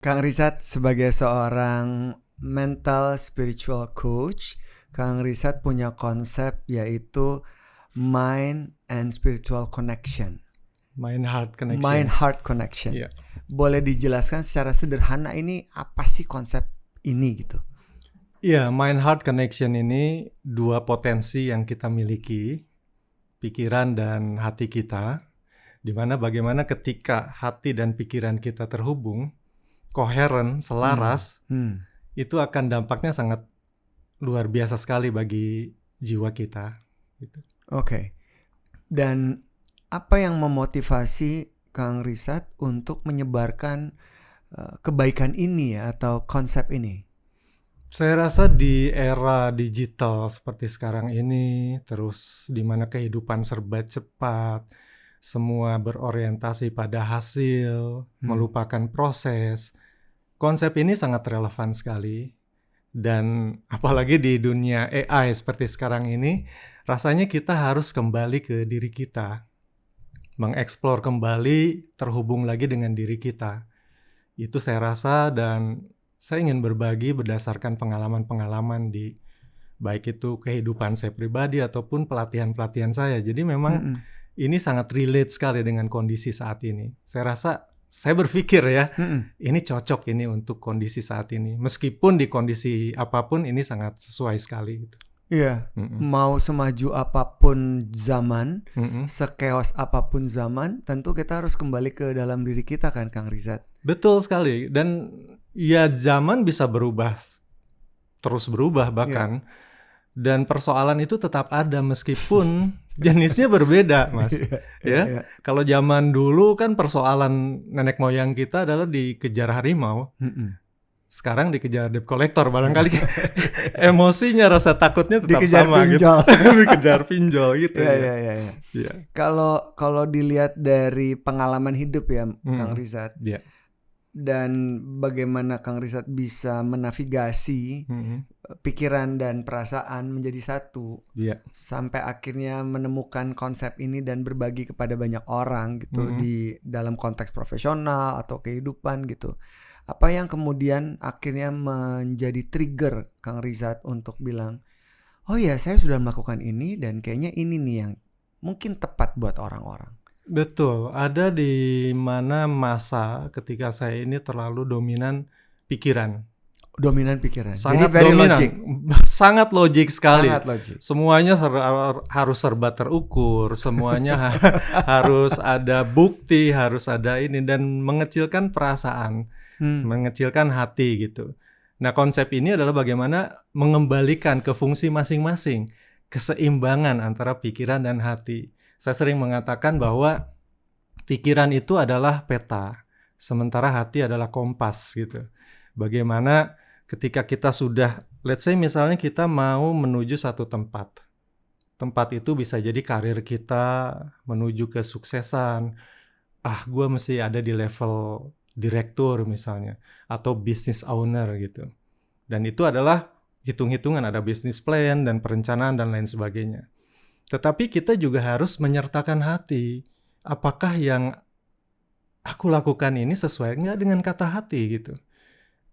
Kang Rizat sebagai seorang mental spiritual coach, Kang Rizat punya konsep yaitu mind and spiritual connection. Mind heart connection. Mind heart connection. Yeah. Boleh dijelaskan secara sederhana ini apa sih konsep ini gitu? Iya, mind heart connection ini dua potensi yang kita miliki, pikiran dan hati kita, di mana bagaimana ketika hati dan pikiran kita terhubung, koheren, selaras, itu akan dampaknya sangat luar biasa sekali bagi jiwa kita. Gitu. Oke. Dan apa yang memotivasi Kang Rizat untuk menyebarkan kebaikan ini ya, atau konsep ini? Saya rasa di era digital seperti sekarang ini, terus di mana kehidupan serba cepat, semua berorientasi pada hasil, melupakan proses. Konsep ini sangat relevan sekali. Dan apalagi di dunia AI seperti sekarang ini, rasanya kita harus kembali ke diri kita. Mengeksplor kembali, terhubung lagi dengan diri kita. Itu saya rasa, dan saya ingin berbagi berdasarkan pengalaman-pengalaman di baik itu kehidupan saya pribadi ataupun pelatihan-pelatihan saya. Jadi memang ini sangat relate sekali dengan kondisi saat ini. Saya rasa, saya berpikir ya, ini cocok ini untuk kondisi saat ini. Meskipun di kondisi apapun ini sangat sesuai sekali. Gitu. Iya, mau semaju apapun zaman, sekeos apapun zaman, tentu kita harus kembali ke dalam diri kita kan, Kang Rizat? Betul sekali. Dan ya zaman bisa berubah, terus berubah bahkan. Dan persoalan itu tetap ada meskipun jenisnya berbeda, Mas. Kalau zaman dulu kan persoalan nenek moyang kita adalah dikejar harimau. Sekarang dikejar debt collector, barangkali emosinya, rasa takutnya tetap dikejar sama pinjol. gitu. Dikejar pinjol gitu. Iya. Kalau dilihat dari pengalaman hidup ya, Kang Rizat. Dan bagaimana Kang Rizat bisa menavigasi pikiran dan perasaan menjadi satu, sampai akhirnya menemukan konsep ini dan berbagi kepada banyak orang gitu, di dalam konteks profesional atau kehidupan gitu. Apa yang kemudian akhirnya menjadi trigger Kang Rizat untuk bilang, oh ya, saya sudah melakukan ini dan kayaknya ini nih yang mungkin tepat buat orang-orang. Betul, ada di mana masa ketika saya ini terlalu dominan pikiran. Sangat jadi dominan. logic. Sangat logik sekali. Sangat logik. Semuanya harus serba terukur, semuanya harus ada bukti, harus ada ini, dan mengecilkan perasaan, mengecilkan hati gitu. Nah, konsep ini adalah bagaimana mengembalikan ke fungsi masing-masing, keseimbangan antara pikiran dan hati. Saya sering mengatakan bahwa pikiran itu adalah peta, sementara hati adalah kompas gitu. Bagaimana ketika kita sudah, let's say misalnya kita mau menuju satu tempat. Tempat itu bisa jadi karir kita, menuju kesuksesan. Gue mesti ada di level direktur misalnya, atau business owner gitu. Dan itu adalah hitung-hitungan, ada business plan dan perencanaan dan lain sebagainya. Tetapi kita juga harus menyertakan hati. Apakah yang aku lakukan ini sesuai nggak dengan kata hati gitu.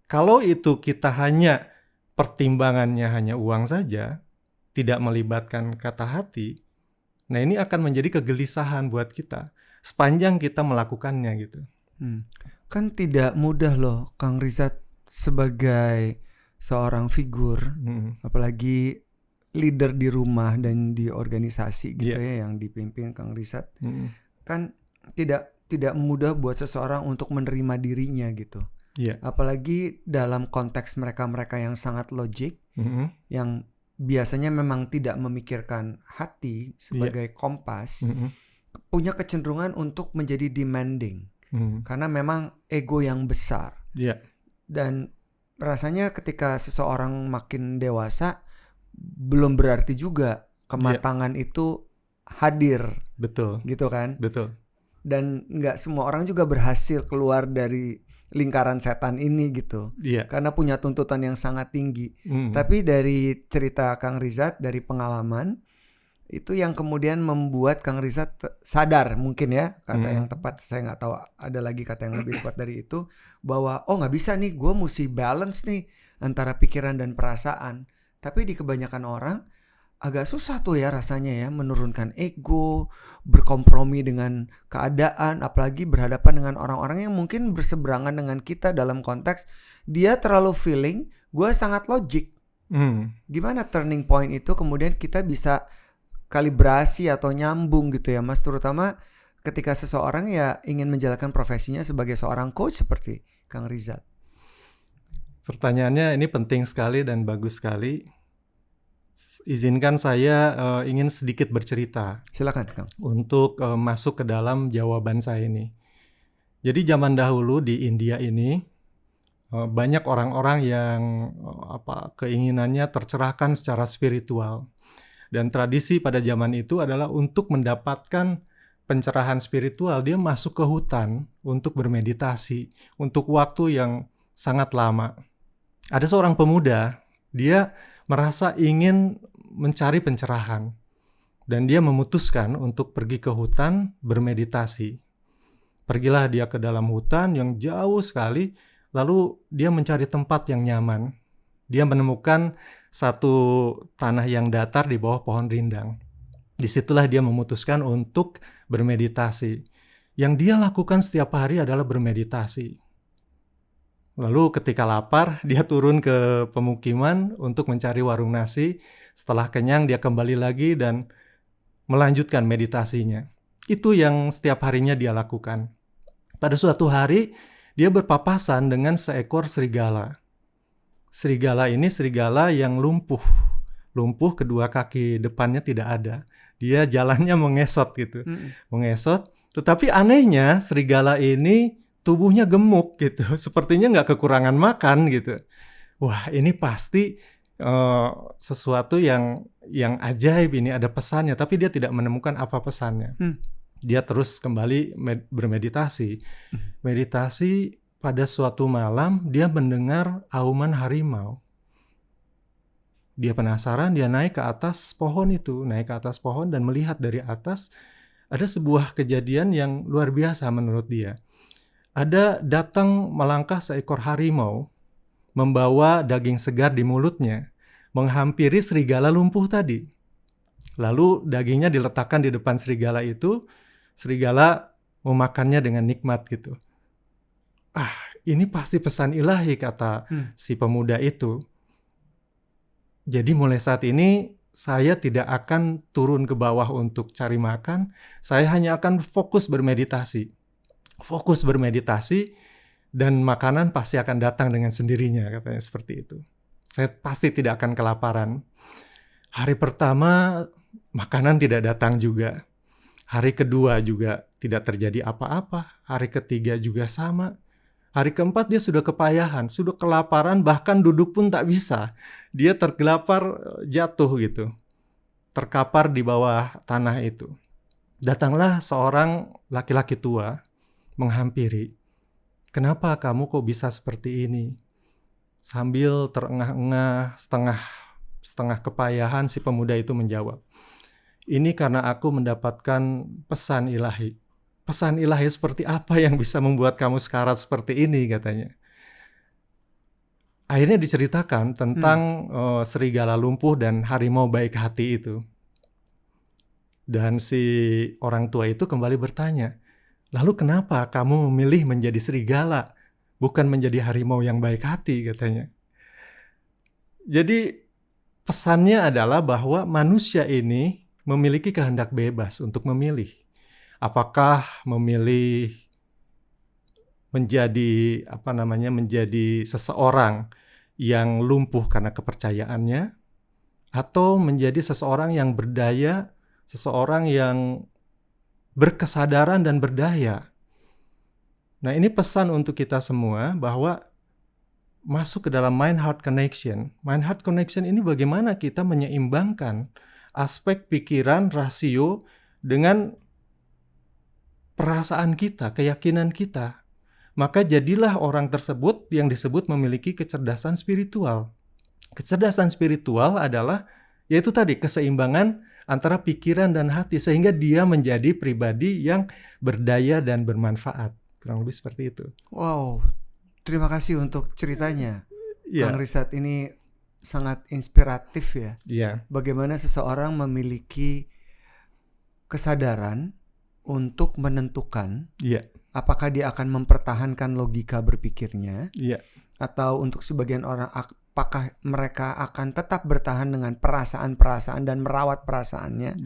Kalau itu kita hanya pertimbangannya hanya uang saja, tidak melibatkan kata hati, nah ini akan menjadi kegelisahan buat kita sepanjang kita melakukannya gitu. Kan tidak mudah loh Kang Rizat sebagai seorang figur, apalagi leader di rumah dan di organisasi gitu ya yang dipimpin Kang Rizat. Kan tidak mudah buat seseorang untuk menerima dirinya gitu. Apalagi dalam konteks mereka-mereka yang sangat logik, yang biasanya memang tidak memikirkan hati sebagai kompas, punya kecenderungan untuk menjadi demanding. Karena memang ego yang besar. Dan rasanya ketika seseorang makin dewasa, belum berarti juga kematangan itu hadir. Betul. Gitu kan? Betul. Dan gak semua orang juga berhasil keluar dari lingkaran setan ini gitu. Karena punya tuntutan yang sangat tinggi. Tapi dari cerita Kang Rizat, dari pengalaman, Itu yang kemudian membuat Kang Riza sadar, mungkin ya, kata yang tepat, saya nggak tahu ada lagi kata yang lebih tepat dari itu, bahwa nggak bisa nih, gue mesti balance nih antara pikiran dan perasaan. Tapi di kebanyakan orang agak susah tuh ya rasanya ya, menurunkan ego, berkompromi dengan keadaan, apalagi berhadapan dengan orang-orang yang mungkin berseberangan dengan kita dalam konteks dia terlalu feeling, gue sangat logik. Gimana turning point itu kemudian kita bisa kalibrasi atau nyambung gitu ya Mas, terutama ketika seseorang ya ingin menjalankan profesinya sebagai seorang coach seperti Kang Rizat. Pertanyaannya ini penting sekali dan bagus sekali. Izinkan saya ingin sedikit bercerita. Silakan Kang. Untuk masuk ke dalam jawaban saya ini. Jadi zaman dahulu di India ini banyak orang-orang yang keinginannya tercerahkan secara spiritual. Dan tradisi pada zaman itu adalah untuk mendapatkan pencerahan spiritual, dia masuk ke hutan untuk bermeditasi, untuk waktu yang sangat lama. Ada seorang pemuda, dia merasa ingin mencari pencerahan. Dan dia memutuskan untuk pergi ke hutan bermeditasi. Pergilah dia ke dalam hutan yang jauh sekali, lalu dia mencari tempat yang nyaman. Dia menemukan satu tanah yang datar di bawah pohon rindang. Disitulah dia memutuskan untuk bermeditasi. Yang dia lakukan setiap hari adalah bermeditasi. Lalu ketika lapar, dia turun ke pemukiman untuk mencari warung nasi. Setelah kenyang, dia kembali lagi dan melanjutkan meditasinya. Itu yang setiap harinya dia lakukan. Pada suatu hari, dia berpapasan dengan seekor serigala. Serigala ini serigala yang lumpuh. Lumpuh, kedua kaki depannya tidak ada. Dia jalannya mengesot gitu. Mengesot. Tetapi anehnya serigala ini tubuhnya gemuk gitu. Sepertinya nggak kekurangan makan gitu. Wah, ini pasti sesuatu yang ajaib, ini ada pesannya. Tapi dia tidak menemukan apa pesannya. Dia terus kembali bermeditasi. Meditasi. Pada suatu malam, dia mendengar auman harimau. Dia penasaran, dia naik ke atas pohon itu. Naik ke atas pohon dan melihat dari atas, ada sebuah kejadian yang luar biasa menurut dia. Ada datang melangkah seekor harimau, membawa daging segar di mulutnya, menghampiri serigala lumpuh tadi. Lalu dagingnya diletakkan di depan serigala itu, serigala memakannya dengan nikmat gitu. Ini pasti pesan ilahi, kata si pemuda itu. Jadi mulai saat ini saya tidak akan turun ke bawah untuk cari makan. Saya hanya akan fokus bermeditasi. Fokus bermeditasi dan makanan pasti akan datang dengan sendirinya, katanya seperti itu. Saya pasti tidak akan kelaparan. Hari pertama makanan tidak datang juga. Hari kedua juga tidak terjadi apa-apa. Hari ketiga juga sama. Hari keempat dia sudah kepayahan, sudah kelaparan, bahkan duduk pun tak bisa. Dia tergelapar, jatuh gitu. Terkapar di bawah tanah itu. Datanglah seorang laki-laki tua menghampiri. Kenapa kamu kok bisa seperti ini? Sambil terengah-engah, setengah kepayahan, si pemuda itu menjawab. Ini karena aku mendapatkan pesan ilahi. Pesan ilahi seperti apa yang bisa membuat kamu sekarat seperti ini, katanya. Akhirnya diceritakan tentang serigala lumpuh dan harimau baik hati itu. Dan si orang tua itu kembali bertanya, lalu kenapa kamu memilih menjadi serigala, bukan menjadi harimau yang baik hati, katanya. Jadi pesannya adalah bahwa manusia ini memiliki kehendak bebas untuk memilih. Apakah memilih menjadi menjadi seseorang yang lumpuh karena kepercayaannya, atau menjadi seseorang yang berdaya, seseorang yang berkesadaran dan berdaya. Nah, ini pesan untuk kita semua bahwa masuk ke dalam mind-heart connection. Mind-heart connection ini bagaimana kita menyeimbangkan aspek pikiran, rasio dengan perasaan kita, keyakinan kita. Maka jadilah orang tersebut yang disebut memiliki kecerdasan spiritual. Kecerdasan spiritual adalah yaitu tadi keseimbangan antara pikiran dan hati sehingga dia menjadi pribadi yang berdaya dan bermanfaat. Kurang lebih seperti itu. Wow, terima kasih untuk ceritanya. Yeah. Kang Rizat ini sangat inspiratif ya. Yeah. Bagaimana seseorang memiliki kesadaran untuk menentukan apakah dia akan mempertahankan logika berpikirnya, atau untuk sebagian orang apakah mereka akan tetap bertahan dengan perasaan-perasaan dan merawat perasaannya.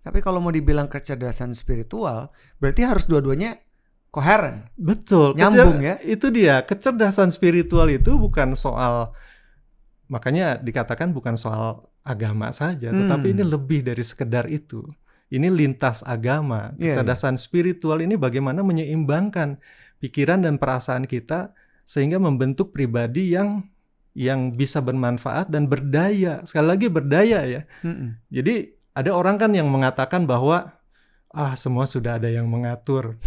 Tapi kalau mau dibilang kecerdasan spiritual, berarti harus dua-duanya koheren. Betul, nyambung ya. Itu dia, kecerdasan spiritual itu bukan soal, makanya dikatakan bukan soal agama saja, tetapi ini lebih dari sekedar itu. Ini lintas agama. Kecerdasan spiritual ini bagaimana menyeimbangkan pikiran dan perasaan kita sehingga membentuk pribadi yang bisa bermanfaat dan berdaya. Sekali lagi berdaya ya. Jadi ada orang kan yang mengatakan bahwa semua sudah ada yang mengatur.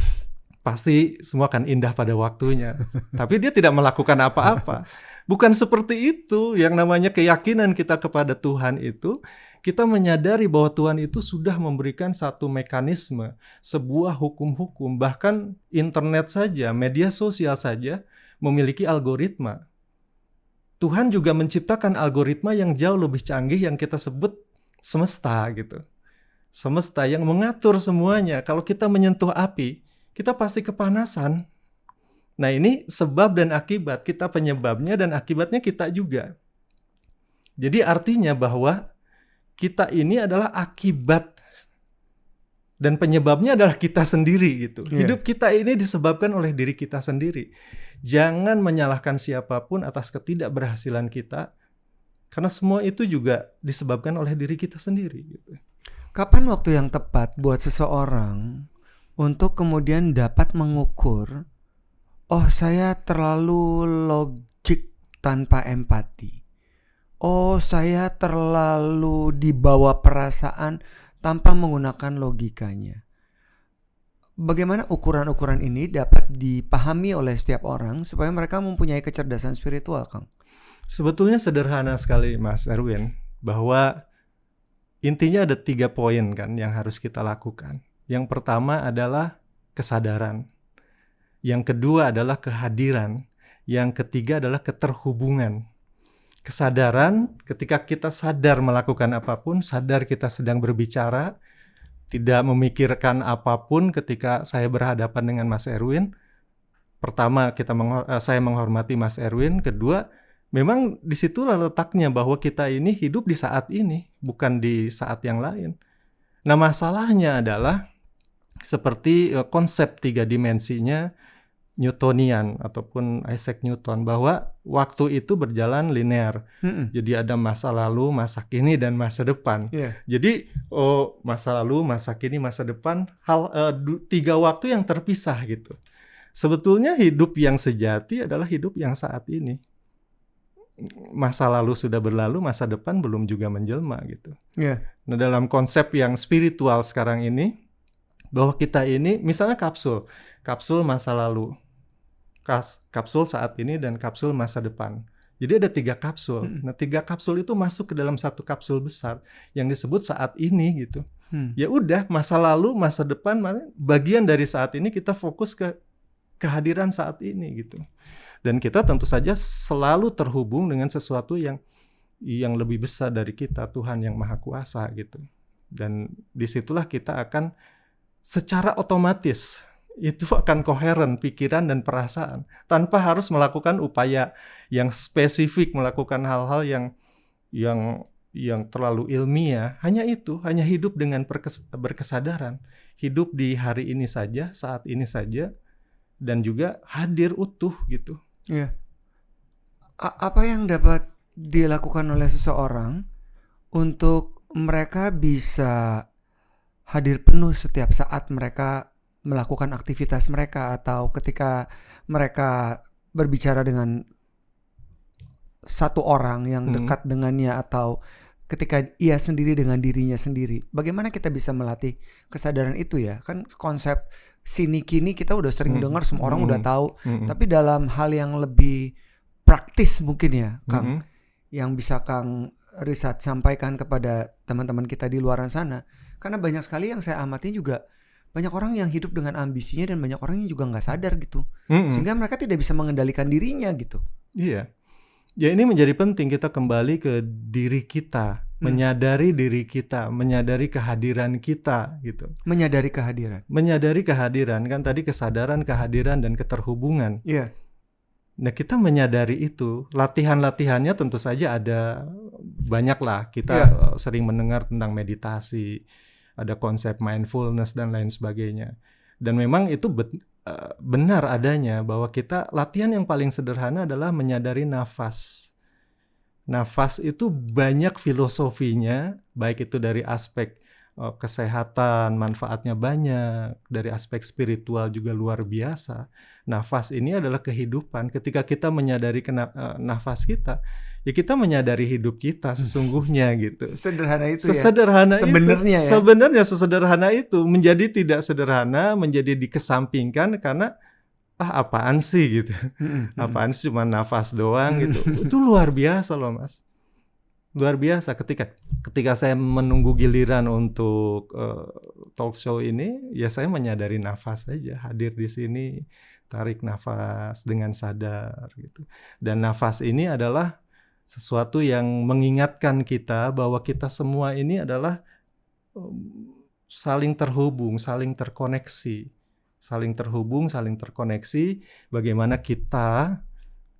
Pasti semua akan indah pada waktunya. Tapi dia tidak melakukan apa-apa. Bukan seperti itu. Yang namanya keyakinan kita kepada Tuhan itu, kita menyadari bahwa Tuhan itu sudah memberikan satu mekanisme, sebuah hukum-hukum, bahkan internet saja, media sosial saja memiliki algoritma. Tuhan juga menciptakan algoritma yang jauh lebih canggih yang kita sebut semesta gitu. Semesta yang mengatur semuanya. Kalau kita menyentuh api, kita pasti kepanasan. Nah ini sebab dan akibat, kita penyebabnya dan akibatnya kita juga. Jadi artinya bahwa kita ini adalah akibat dan penyebabnya adalah kita sendiri gitu. Hidup kita ini disebabkan oleh diri kita sendiri. Jangan menyalahkan siapapun atas ketidakberhasilan kita, karena semua itu juga disebabkan oleh diri kita sendiri gitu. Kapan waktu yang tepat buat seseorang untuk kemudian dapat mengukur, oh saya terlalu logik tanpa empati. Oh, saya terlalu dibawa perasaan tanpa menggunakan logikanya. Bagaimana ukuran-ukuran ini dapat dipahami oleh setiap orang supaya mereka mempunyai kecerdasan spiritual, Kang? Sebetulnya sederhana sekali, Mas Erwin, bahwa intinya ada 3 poin kan yang harus kita lakukan. Yang pertama adalah kesadaran. Yang kedua adalah kehadiran. Yang ketiga adalah keterhubungan. Kesadaran, ketika kita sadar melakukan apapun, sadar kita sedang berbicara, tidak memikirkan apapun ketika saya berhadapan dengan Mas Erwin. Pertama, saya menghormati Mas Erwin. Kedua, memang disitulah letaknya bahwa kita ini hidup di saat ini, bukan di saat yang lain. Nah, masalahnya adalah seperti konsep 3 dimensinya Newtonian ataupun Isaac Newton, bahwa waktu itu berjalan linear. Jadi ada masa lalu, masa kini, dan masa depan. Jadi masa lalu, masa kini, masa depan, 3 waktu yang terpisah gitu. Sebetulnya hidup yang sejati adalah hidup yang saat ini. Masa lalu sudah berlalu, masa depan belum juga menjelma gitu. Nah, dalam konsep yang spiritual sekarang ini, bahwa kita ini misalnya kapsul masa lalu, kapsul saat ini, dan kapsul masa depan. Jadi ada 3 kapsul. Nah, 3 kapsul itu masuk ke dalam satu kapsul besar yang disebut saat ini gitu. Ya udah, masa lalu, masa depan, bagian dari saat ini, kita fokus ke kehadiran saat ini gitu. Dan kita tentu saja selalu terhubung dengan sesuatu yang lebih besar dari kita, Tuhan yang Maha Kuasa gitu. Dan disitulah kita akan secara otomatis itu akan koheren pikiran dan perasaan tanpa harus melakukan upaya yang spesifik, melakukan hal-hal yang terlalu ilmiah. Hanya hidup dengan berkesadaran, hidup di hari ini saja, saat ini saja, dan juga hadir utuh gitu. Apa yang dapat dilakukan oleh seseorang untuk mereka bisa hadir penuh setiap saat mereka melakukan aktivitas mereka, atau ketika mereka berbicara dengan satu orang yang dekat dengannya, atau ketika ia sendiri dengan dirinya sendiri? Bagaimana kita bisa melatih kesadaran itu ya? Kan konsep sini kini kita udah sering dengar, semua orang udah tahu. Tapi dalam hal yang lebih praktis mungkin ya, Kang, yang bisa Kang Rizat sampaikan kepada teman-teman kita di luar sana? Karena banyak sekali yang saya amati juga, banyak orang yang hidup dengan ambisinya dan banyak orang yang juga nggak sadar gitu, sehingga mereka tidak bisa mengendalikan dirinya gitu. Iya, ya ini menjadi penting kita kembali ke diri kita, menyadari diri kita, menyadari kehadiran kita gitu. Menyadari kehadiran Kan tadi kesadaran, kehadiran dan keterhubungan. Iya. Nah kita menyadari itu, latihan-latihannya tentu saja ada banyak lah. Kita sering mendengar tentang meditasi, ada konsep mindfulness dan lain sebagainya. Dan memang itu benar adanya bahwa kita latihan yang paling sederhana adalah menyadari nafas. Nafas itu banyak filosofinya, baik itu dari aspek kesehatan, manfaatnya banyak, dari aspek spiritual juga luar biasa. Nafas ini adalah kehidupan. Ketika kita menyadari nafas kita, ya kita menyadari hidup kita sesungguhnya gitu. Sesederhana itu sesederhana ya. Sebenarnya itu, sebenarnya sesederhana itu menjadi tidak sederhana, menjadi dikesampingkan karena apaan sih gitu. Apaan sih cuma nafas doang gitu. Itu luar biasa loh Mas. Luar biasa ketika saya menunggu giliran untuk talk show ini, ya saya menyadari nafas saja, hadir di sini, tarik nafas dengan sadar gitu. Dan nafas ini adalah sesuatu yang mengingatkan kita bahwa kita semua ini adalah saling terhubung, saling terkoneksi. Saling terhubung, saling terkoneksi. Bagaimana kita,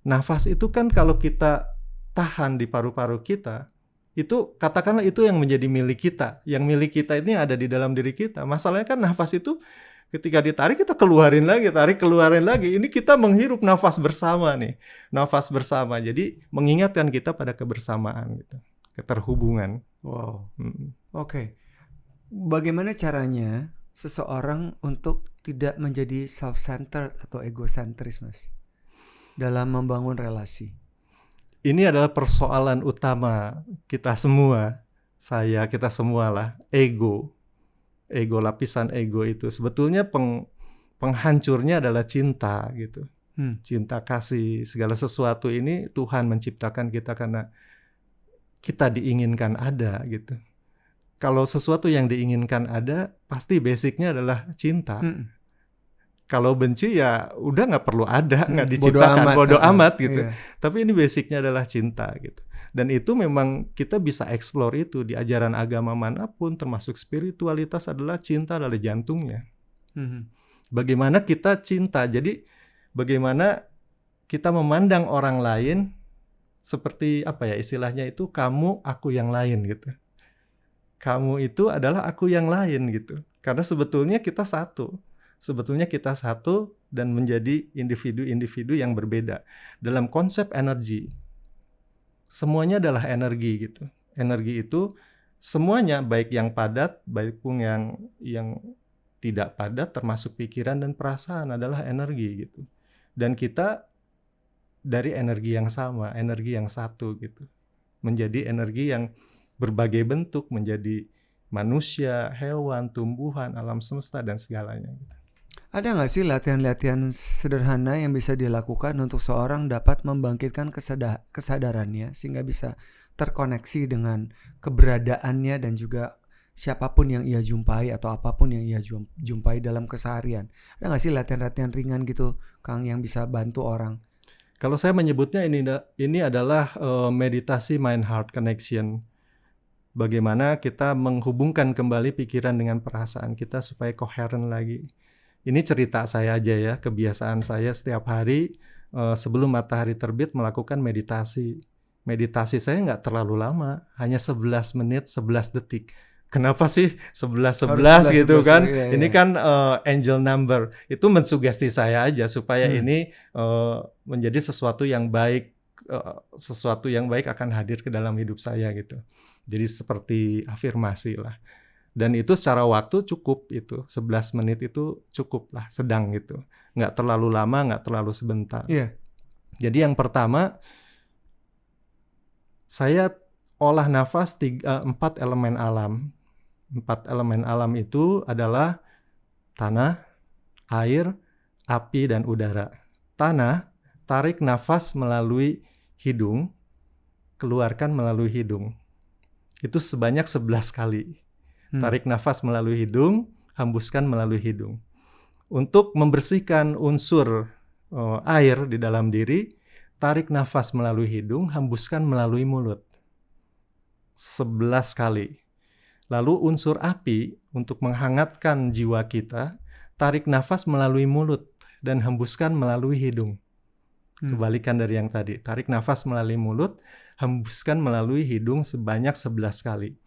nafas itu kan kalau kita tahan di paru-paru kita, itu katakanlah itu yang menjadi milik kita. Yang milik kita ini ada di dalam diri kita. Masalahnya kan nafas itu ketika ditarik kita keluarin lagi, tarik keluarin lagi. Ini kita menghirup nafas bersama nih. Nafas bersama. Jadi mengingatkan kita pada kebersamaan gitu. Keterhubungan. Wow. Oke. Bagaimana caranya seseorang untuk tidak menjadi self-centered atau egocentris, Mas, dalam membangun relasi? Ini adalah persoalan utama kita semua. Kita semua lah. Ego, lapisan ego itu. Sebetulnya penghancurnya adalah cinta gitu. Cinta, kasih, segala sesuatu ini Tuhan menciptakan kita karena kita diinginkan ada gitu. Kalau sesuatu yang diinginkan ada, pasti basicnya adalah cinta. Kalau benci ya udah nggak perlu ada, nggak diciptakan, bodo amat gitu. Iya. Tapi ini basicnya adalah cinta gitu. Dan itu memang kita bisa explore itu di ajaran agama manapun, termasuk spiritualitas adalah cinta adalah jantungnya. Bagaimana kita cinta, jadi bagaimana kita memandang orang lain seperti apa ya istilahnya itu kamu aku yang lain gitu. Kamu itu adalah aku yang lain gitu. Karena sebetulnya kita satu. Sebetulnya kita satu dan menjadi individu-individu yang berbeda. Dalam konsep energi, semuanya adalah energi gitu. Energi itu semuanya baik yang padat, baik pun yang tidak padat, termasuk pikiran dan perasaan adalah energi gitu. Dan kita dari energi yang sama, energi yang satu gitu. Menjadi energi yang berbagai bentuk, menjadi manusia, hewan, tumbuhan, alam semesta dan segalanya gitu. Ada nggak sih latihan-latihan sederhana yang bisa dilakukan untuk seorang dapat membangkitkan kesadarannya sehingga bisa terkoneksi dengan keberadaannya dan juga siapapun yang ia jumpai atau apapun yang ia jumpai dalam keseharian? Ada nggak sih latihan-latihan ringan gitu, Kang, yang bisa bantu orang? Kalau saya menyebutnya ini adalah meditasi mind-heart connection. Bagaimana kita menghubungkan kembali pikiran dengan perasaan kita supaya koheren lagi. Ini cerita saya aja ya, kebiasaan saya setiap hari sebelum matahari terbit melakukan meditasi. Meditasi saya nggak terlalu lama, hanya 11 menit 11 detik. Kenapa sih 11 gitu kan? Iya. Ini kan angel number. Itu mensugesti saya aja supaya ini menjadi sesuatu yang baik. Sesuatu yang baik akan hadir ke dalam hidup saya gitu. Jadi seperti afirmasi lah. Dan itu secara waktu cukup itu. 11 menit itu cukup lah, sedang gitu. Nggak terlalu lama, nggak terlalu sebentar. Yeah. Jadi yang pertama, saya olah nafas 4 elemen alam. 4 elemen alam itu adalah tanah, air, api, dan udara. Tanah, tarik nafas melalui hidung, keluarkan melalui hidung. Itu sebanyak 11 kali. Tarik nafas melalui hidung, hembuskan melalui hidung. Untuk membersihkan unsur air di dalam diri, tarik nafas melalui hidung, hembuskan melalui mulut. 11 kali. Lalu unsur api untuk menghangatkan jiwa kita, tarik nafas melalui mulut dan hembuskan melalui hidung. Kebalikan dari yang tadi. Tarik nafas melalui mulut, hembuskan melalui hidung sebanyak 11 kali.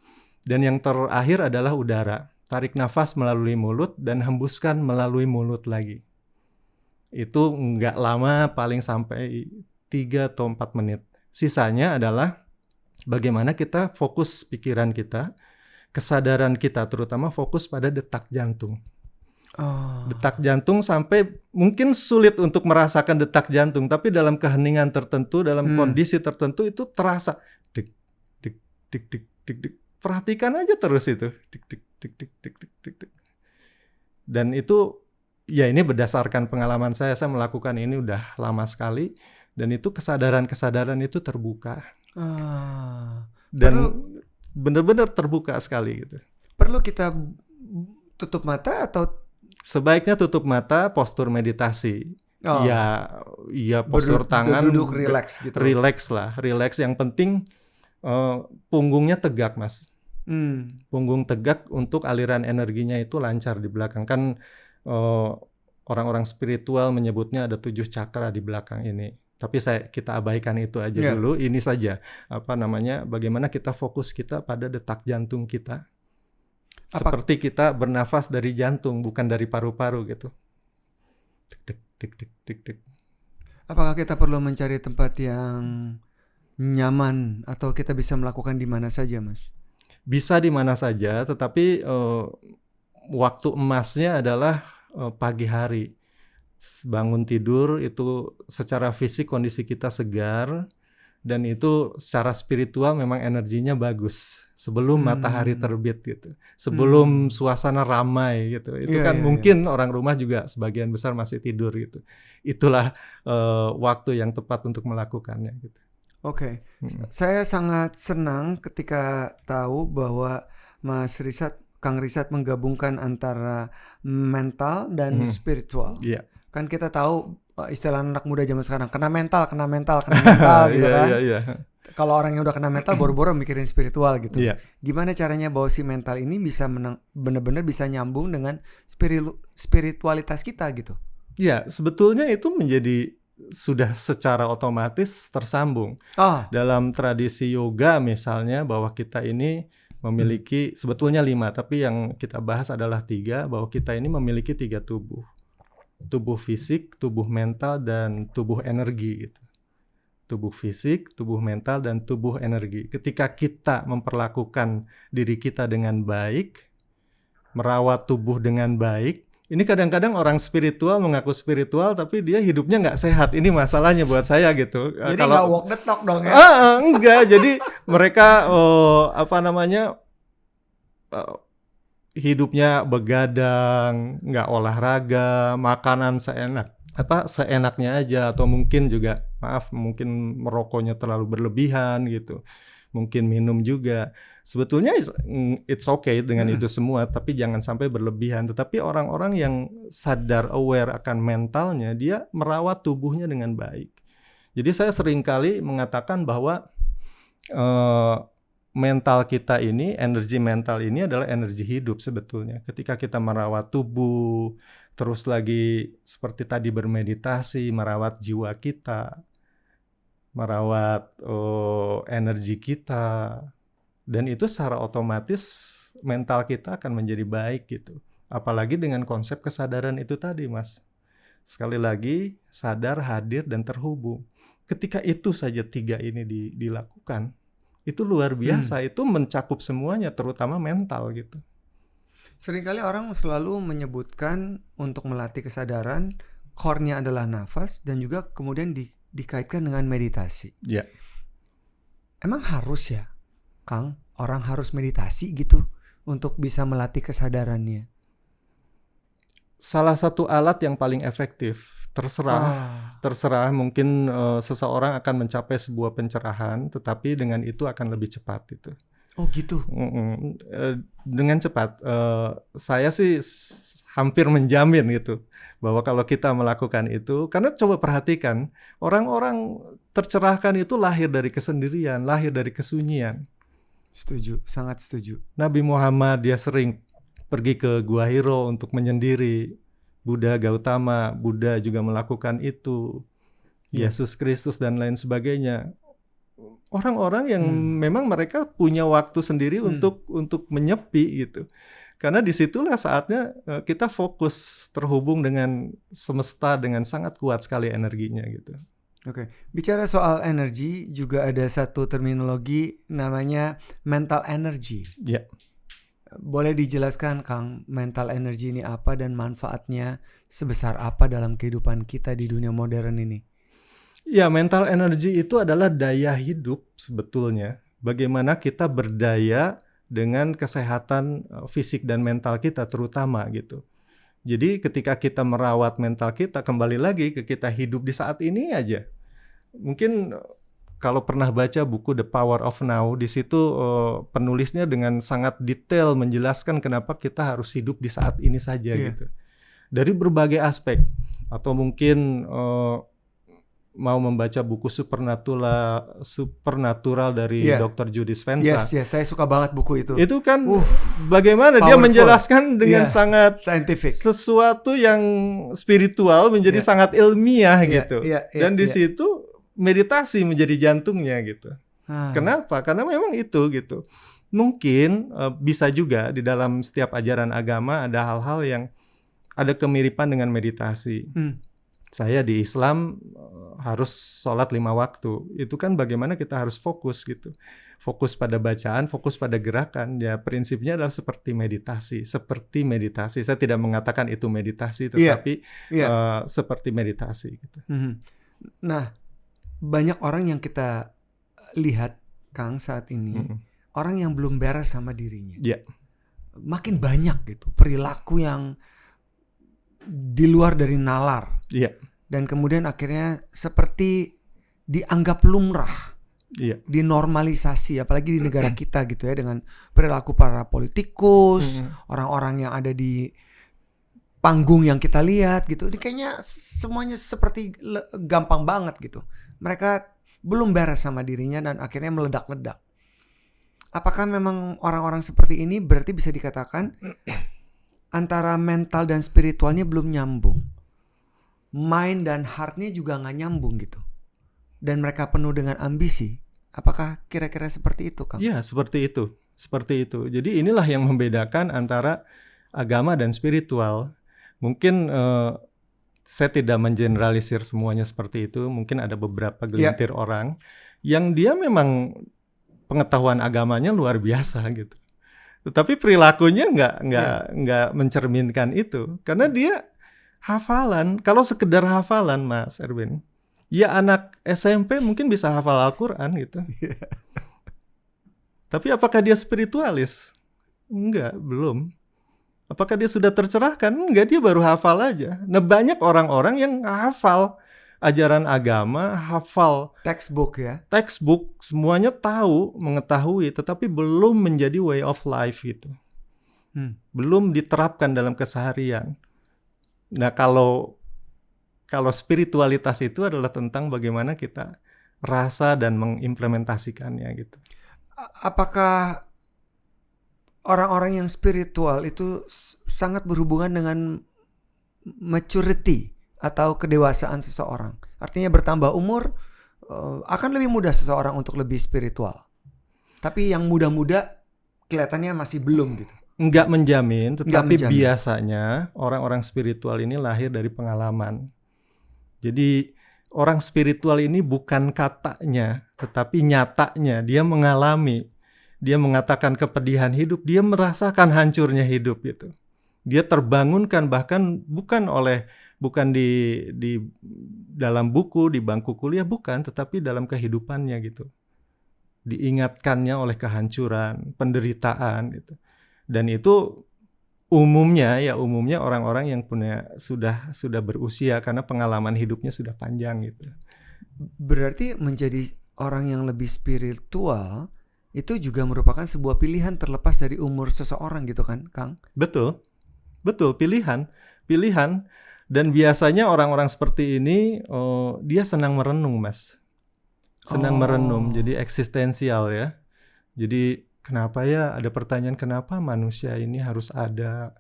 Dan yang terakhir adalah udara. Tarik nafas melalui mulut dan hembuskan melalui mulut lagi. Itu nggak lama, paling sampai 3 atau 4 menit. Sisanya adalah bagaimana kita fokus pikiran kita, kesadaran kita terutama fokus pada detak jantung. Detak jantung sampai mungkin sulit untuk merasakan detak jantung, tapi dalam keheningan tertentu, dalam kondisi tertentu itu terasa dik dik dik dik dik dik. Perhatikan aja terus itu dik dik dik dik dik dik dik dik. Dan itu ya ini berdasarkan pengalaman saya melakukan ini udah lama sekali, dan itu kesadaran itu terbuka. Dan benar-benar terbuka sekali gitu. Perlu kita tutup mata atau sebaiknya tutup mata, postur meditasi. Ya postur tangan duduk relax gitu. Relax. Yang penting punggungnya tegak, Mas. Punggung tegak untuk aliran energinya itu lancar di belakang. Kan orang-orang spiritual menyebutnya ada 7 cakra di belakang ini. Tapi kita abaikan itu aja dulu. Ini saja bagaimana kita fokus kita pada detak jantung kita. Seperti kita bernafas dari jantung, bukan dari paru-paru gitu. Tik tik tik tik tik. Apakah kita perlu mencari tempat yang nyaman atau kita bisa melakukan di mana saja, Mas? Bisa di mana saja, tetapi waktu emasnya adalah pagi hari. Bangun tidur itu secara fisik kondisi kita segar, dan itu secara spiritual memang energinya bagus sebelum matahari terbit gitu, sebelum suasana ramai gitu. Itu mungkin orang rumah juga sebagian besar masih tidur gitu. Itulah waktu yang tepat untuk melakukannya gitu. Oke. Saya sangat senang ketika tahu bahwa Kang Rizat menggabungkan antara mental dan spiritual. Kan kita tahu istilah anak muda zaman sekarang, kena mental gitu kan. Kalau orang yang udah kena mental boro-boro mikirin spiritual gitu. Gimana caranya bahwa si mental ini bisa benar-benar bisa nyambung dengan spiritualitas kita gitu? Ya, sebetulnya itu menjadi sudah secara otomatis tersambung. Dalam tradisi yoga misalnya, bahwa kita ini memiliki sebetulnya 5, tapi yang kita bahas adalah 3, bahwa kita ini memiliki 3 tubuh. Tubuh fisik, tubuh mental, dan tubuh energi gitu. Tubuh fisik, tubuh mental, dan tubuh energi. Ketika kita memperlakukan diri kita dengan baik, merawat tubuh dengan baik, ini kadang-kadang orang spiritual mengaku spiritual tapi dia hidupnya nggak sehat. Ini masalahnya buat saya gitu. Jadi nggak walk the talk dong ya? Enggak. Jadi mereka hidupnya begadang, nggak olahraga, makanan seenaknya aja, atau mungkin juga mungkin merokoknya terlalu berlebihan gitu. Mungkin minum juga. Sebetulnya it's okay dengan itu semua, tapi jangan sampai berlebihan. Tetapi orang-orang yang sadar, aware akan mentalnya, dia merawat tubuhnya dengan baik. Jadi saya seringkali mengatakan bahwa mental kita ini, energi mental ini adalah energi hidup sebetulnya. Ketika kita merawat tubuh, terus lagi seperti tadi bermeditasi, merawat jiwa kita, merawat energi kita, dan itu secara otomatis mental kita akan menjadi baik gitu. Apalagi dengan konsep kesadaran itu tadi, Mas. Sekali lagi, sadar, hadir, dan terhubung. Ketika itu saja 3 ini dilakukan, itu luar biasa. Itu mencakup semuanya, terutama mental gitu. Seringkali orang selalu menyebutkan untuk melatih kesadaran, core-nya adalah nafas, dan juga kemudian dikaitkan dengan meditasi. Emang harus ya, Kang, orang harus meditasi gitu untuk bisa melatih kesadarannya? Salah satu alat yang paling efektif. Terserah mungkin seseorang akan mencapai sebuah pencerahan, tetapi dengan itu akan lebih cepat itu. Oh gitu. Dengan cepat. Saya sih hampir menjamin gitu bahwa kalau kita melakukan itu, karena coba perhatikan, orang-orang tercerahkan itu lahir dari kesendirian, lahir dari kesunyian. Setuju, sangat setuju. Nabi Muhammad dia sering pergi ke Gua Hiro untuk menyendiri. Buddha Gautama, Buddha juga melakukan itu. Yesus Kristus dan lain sebagainya. Orang-orang yang memang mereka punya waktu sendiri untuk menyepi gitu. Karena disitulah saatnya kita fokus terhubung dengan semesta dengan sangat kuat sekali energinya gitu. Oke, bicara soal energi juga ada satu terminologi namanya mental energy. Ya. Boleh dijelaskan Kang, mental energy ini apa dan manfaatnya sebesar apa dalam kehidupan kita di dunia modern ini? Ya, mental energy itu adalah daya hidup sebetulnya. Bagaimana kita berdaya dengan kesehatan fisik dan mental kita terutama gitu. Jadi ketika kita merawat mental kita, kembali lagi ke kita hidup di saat ini aja. Mungkin kalau pernah baca buku The Power of Now, di situ penulisnya dengan sangat detail menjelaskan kenapa kita harus hidup di saat ini saja gitu. Dari berbagai aspek. Atau mungkin mau membaca buku Supernatural dari Dr. Judy Spencer. Yes, saya suka banget buku itu. Itu kan bagaimana dia menjelaskan dengan sangat scientific, sesuatu yang spiritual menjadi sangat ilmiah gitu. Dan di situ meditasi menjadi jantungnya gitu. Kenapa? Karena memang itu gitu. Mungkin bisa juga di dalam setiap ajaran agama ada hal-hal yang ada kemiripan dengan meditasi. Saya di Islam harus sholat 5 waktu. Itu kan bagaimana kita harus fokus gitu. Fokus pada bacaan, fokus pada gerakan. Ya prinsipnya adalah seperti meditasi. Saya tidak mengatakan itu meditasi, tetapi seperti meditasi gitu. Nah, banyak orang yang kita lihat Kang saat ini, orang yang belum beres sama dirinya. Makin banyak gitu perilaku yang di luar dari nalar. Dan kemudian akhirnya seperti dianggap lumrah, dinormalisasi, apalagi di negara kita gitu ya, dengan perilaku para politikus, orang-orang yang ada di panggung yang kita lihat gitu. Ini kayaknya semuanya seperti gampang banget gitu. Mereka belum beres sama dirinya dan akhirnya meledak-ledak. Apakah memang orang-orang seperti ini berarti bisa dikatakan antara mental dan spiritualnya belum nyambung? Mind dan heartnya juga gak nyambung gitu. Dan mereka penuh dengan ambisi. Apakah kira-kira seperti itu, Kang? Ya, seperti itu. Jadi inilah yang membedakan antara agama dan spiritual. Mungkin saya tidak mengeneralisir semuanya seperti itu. Mungkin ada beberapa gelintir orang yang dia memang pengetahuan agamanya luar biasa gitu. Tetapi perilakunya nggak mencerminkan itu. Karena dia hafalan, kalau sekedar hafalan Mas Erwin, ya anak SMP mungkin bisa hafal Al-Quran gitu. Tapi apakah dia spiritualis? Enggak, belum. Apakah dia sudah tercerahkan? Enggak, dia baru hafal aja. Nah banyak orang-orang yang hafal ajaran agama, hafal textbook ya. Textbook, semuanya mengetahui, tetapi belum menjadi way of life gitu. Belum diterapkan dalam keseharian. Nah kalau spiritualitas itu adalah tentang bagaimana kita rasa dan mengimplementasikannya gitu. Apakah orang-orang yang spiritual itu sangat berhubungan dengan maturity atau kedewasaan seseorang? Artinya bertambah umur akan lebih mudah seseorang untuk lebih spiritual. Tapi yang muda-muda kelihatannya masih belum gitu. Enggak menjamin, tetapi biasanya orang-orang spiritual ini lahir dari pengalaman. Jadi orang spiritual ini bukan katanya, tetapi nyatanya dia mengalami. Dia mengatakan kepedihan hidup, dia merasakan hancurnya hidup gitu. Dia terbangunkan bahkan bukan di dalam buku, di bangku kuliah, bukan, tetapi dalam kehidupannya gitu. Diingatkannya oleh kehancuran, penderitaan gitu. Dan itu umumnya orang-orang yang sudah berusia karena pengalaman hidupnya sudah panjang gitu. Berarti menjadi orang yang lebih spiritual itu juga merupakan sebuah pilihan terlepas dari umur seseorang gitu kan, Kang? Betul, pilihan. Dan biasanya orang-orang seperti ini, dia senang merenung, Mas. Senang merenung, jadi eksistensial ya. Jadi kenapa ya, ada pertanyaan kenapa manusia ini harus ada,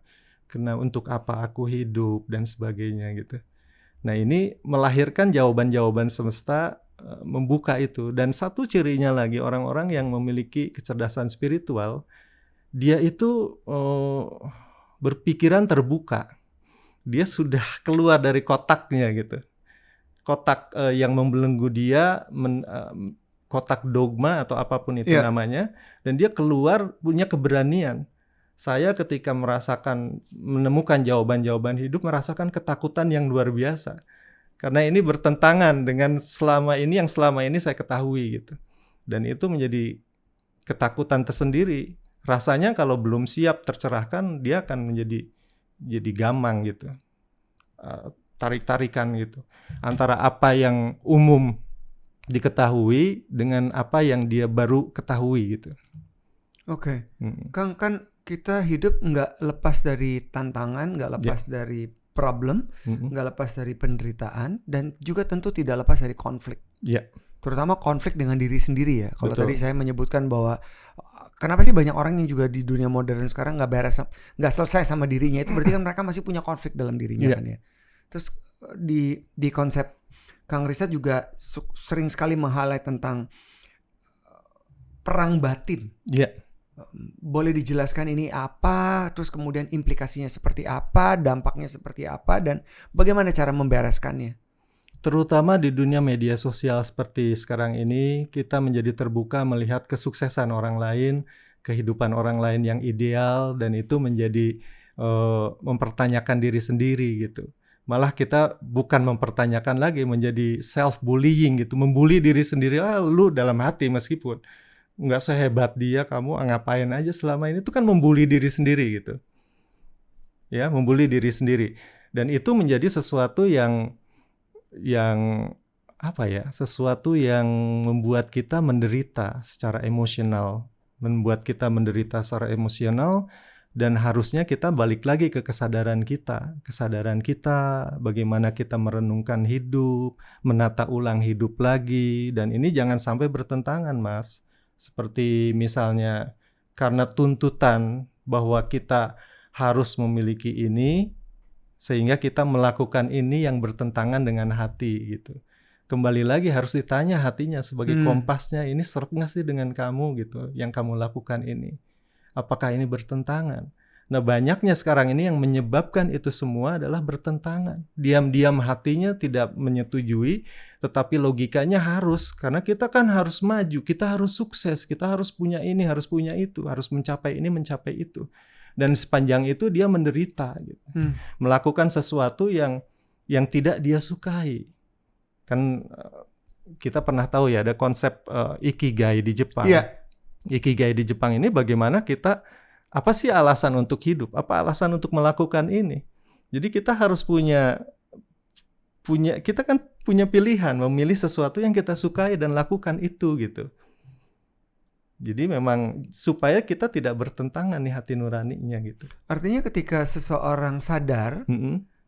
untuk apa aku hidup, dan sebagainya gitu. Nah ini melahirkan jawaban-jawaban semesta, membuka itu. Dan satu cirinya lagi, orang-orang yang memiliki kecerdasan spiritual, dia itu berpikiran terbuka. Dia sudah keluar dari kotaknya gitu. Kotak yang membelenggu dia, kotak dogma atau apapun itu namanya. Dan dia keluar punya keberanian. Saya ketika menemukan jawaban-jawaban hidup, merasakan ketakutan yang luar biasa. Karena ini bertentangan dengan selama ini saya ketahui gitu. Dan itu menjadi ketakutan tersendiri. Rasanya kalau belum siap tercerahkan, dia akan menjadi gamang gitu. Tarik-tarikan gitu. Antara apa yang umum diketahui dengan apa yang dia baru ketahui gitu. Oke. Kang, kan kita hidup nggak lepas dari tantangan, nggak lepas dari problem, nggak lepas dari penderitaan, dan juga tentu tidak lepas dari konflik. Terutama konflik dengan diri sendiri ya. Kalau tadi saya menyebutkan bahwa kenapa sih banyak orang yang juga di dunia modern sekarang nggak selesai sama dirinya, itu berarti kan mereka masih punya konflik dalam dirinya kan ya. Terus di konsep Kang Rizat juga sering sekali meng-highlight tentang perang batin. Boleh dijelaskan ini apa, terus kemudian implikasinya seperti apa, dampaknya seperti apa, dan bagaimana cara membereskannya? Terutama di dunia media sosial seperti sekarang ini, kita menjadi terbuka melihat kesuksesan orang lain, kehidupan orang lain yang ideal, dan itu menjadi mempertanyakan diri sendiri gitu. Malah kita bukan mempertanyakan lagi, menjadi self-bullying gitu, membuli diri sendiri. Lu dalam hati meskipun nggak sehebat dia, kamu ngapain aja selama ini, itu kan membuli diri sendiri gitu. Ya, membuli diri sendiri. Dan itu menjadi sesuatu yang apa ya? Sesuatu yang membuat kita menderita secara emosional, dan harusnya kita balik lagi ke kesadaran kita bagaimana kita merenungkan hidup, menata ulang hidup lagi, dan ini jangan sampai bertentangan, Mas. Seperti misalnya karena tuntutan bahwa kita harus memiliki ini, sehingga kita melakukan ini yang bertentangan dengan hati gitu. Kembali lagi harus ditanya hatinya sebagai kompasnya, ini serap nggak sih dengan kamu gitu, yang kamu lakukan ini. Apakah ini bertentangan? Nah banyaknya sekarang ini yang menyebabkan itu semua adalah bertentangan. Diam-diam hatinya tidak menyetujui, tetapi logikanya harus. Karena kita kan harus maju, kita harus sukses, kita harus punya ini, harus punya itu, harus mencapai ini, mencapai itu. Dan sepanjang itu dia menderita gitu. Melakukan sesuatu yang tidak dia sukai. Kan kita pernah tahu ya ada konsep ikigai di Jepang. Ikigai di Jepang ini bagaimana kita, apa sih alasan untuk hidup? Apa alasan untuk melakukan ini? Jadi kita harus kita kan punya pilihan memilih sesuatu yang kita sukai dan lakukan itu gitu. Jadi memang supaya kita tidak bertentangan nih hati nuraninya gitu. Artinya ketika seseorang sadar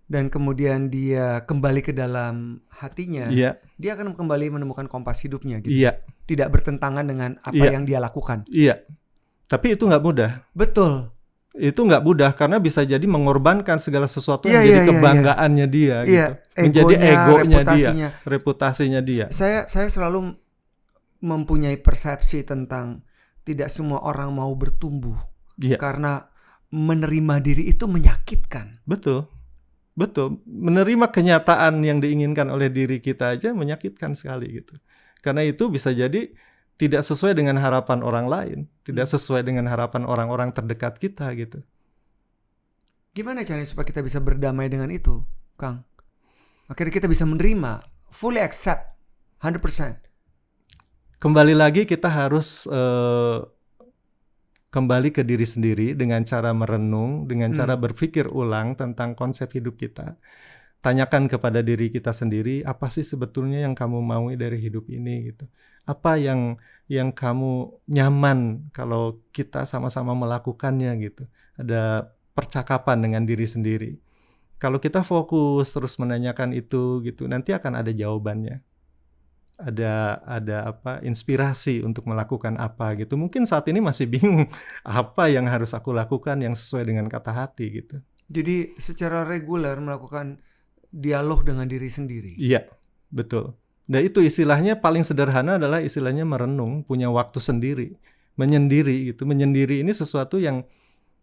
dan kemudian dia kembali ke dalam hatinya, dia akan kembali menemukan kompas hidupnya gitu. Tidak bertentangan dengan apa yang dia lakukan. Tapi itu nggak mudah. Betul. Itu nggak mudah karena bisa jadi mengorbankan segala sesuatu yang menjadi kebanggaannya dia gitu. Menjadi egonya dia, reputasinya dia. Saya selalu mempunyai persepsi tentang tidak semua orang mau bertumbuh. Karena menerima diri itu menyakitkan. Betul. Menerima kenyataan yang diinginkan oleh diri kita aja menyakitkan sekali gitu. Karena itu bisa jadi tidak sesuai dengan harapan orang lain, tidak sesuai dengan harapan orang-orang terdekat kita gitu. Gimana caranya supaya kita bisa berdamai dengan itu, Kang? Akhirnya kita bisa menerima, fully accept, 100%. Kembali lagi kita harus kembali ke diri sendiri dengan cara merenung, dengan cara berpikir ulang tentang konsep hidup kita. Tanyakan kepada diri kita sendiri, apa sih sebetulnya yang kamu maui dari hidup ini gitu. Apa yang kamu nyaman kalau kita sama-sama melakukannya gitu. Ada percakapan dengan diri sendiri. Kalau kita fokus terus menanyakan itu gitu, nanti akan ada jawabannya. Ada inspirasi untuk melakukan apa gitu. Mungkin saat ini masih bingung apa yang harus aku lakukan yang sesuai dengan kata hati gitu. Jadi secara reguler melakukan dialog dengan diri sendiri. Iya, betul. Dan itu istilahnya paling sederhana adalah istilahnya merenung, punya waktu sendiri, menyendiri gitu. Menyendiri ini sesuatu yang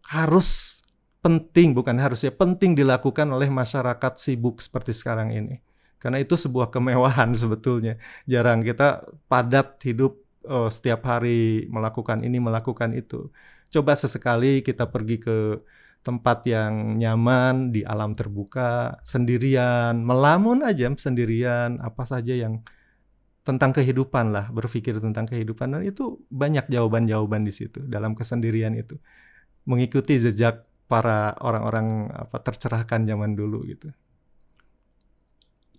harus penting, bukan harus ya, penting dilakukan oleh masyarakat sibuk seperti sekarang ini. Karena itu sebuah kemewahan sebetulnya. Jarang kita padat hidup setiap hari melakukan ini, melakukan itu. Coba sesekali kita pergi ke tempat yang nyaman di alam terbuka, sendirian, melamun aja sendirian, apa saja yang tentang kehidupan lah, berpikir tentang kehidupan, dan itu banyak jawaban-jawaban di situ dalam kesendirian itu, mengikuti jejak para orang-orang tercerahkan zaman dulu gitu.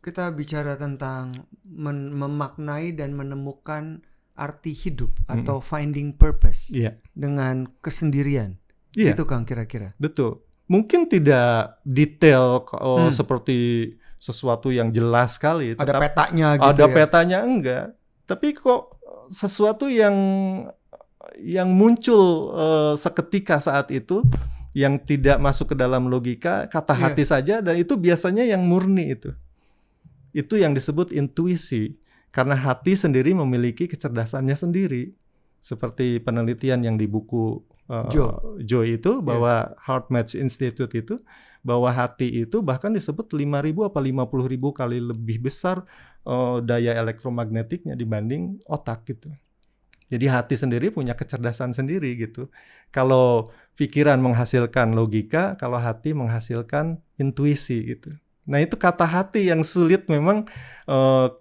Kita bicara tentang memaknai dan menemukan arti hidup atau finding purpose dengan kesendirian. Itu Kang kira-kira. Betul. Mungkin tidak detail seperti sesuatu yang jelas sekali. Ada petanya gitu. Ada petanya enggak. Tapi kok sesuatu yang muncul seketika saat itu, yang tidak masuk ke dalam logika, kata hati saja, dan itu biasanya yang murni itu. Itu yang disebut intuisi. Karena hati sendiri memiliki kecerdasannya sendiri. Seperti penelitian yang di buku Joe itu, bahwa HeartMath Institute itu, bahwa hati itu bahkan disebut 5.000 apa 50.000 kali lebih besar daya elektromagnetiknya dibanding otak gitu. Jadi hati sendiri punya kecerdasan sendiri gitu. Kalau pikiran menghasilkan logika, kalau hati menghasilkan intuisi gitu. Nah itu kata hati yang sulit memang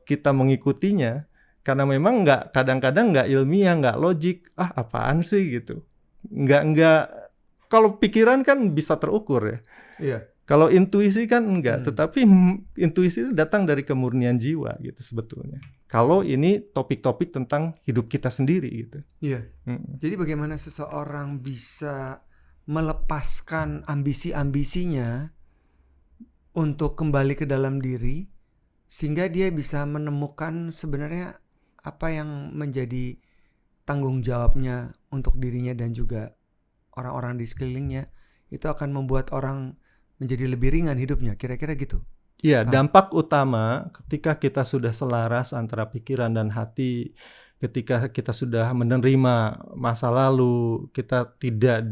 kita mengikutinya, karena memang kadang-kadang nggak ilmiah, nggak logik. Apaan sih gitu. Nggak. Kalau pikiran kan bisa terukur ya. Iya. Kalau intuisi kan enggak. Tetapi intuisi itu datang dari kemurnian jiwa gitu sebetulnya. Kalau ini topik-topik tentang hidup kita sendiri gitu. Iya. Jadi bagaimana seseorang bisa melepaskan ambisi-ambisinya untuk kembali ke dalam diri, sehingga dia bisa menemukan sebenarnya apa yang menjadi tanggung jawabnya untuk dirinya dan juga orang-orang di sekelilingnya, itu akan membuat orang menjadi lebih ringan hidupnya, kira-kira gitu. Iya, dampak utama ketika kita sudah selaras antara pikiran dan hati, ketika kita sudah menerima masa lalu, kita tidak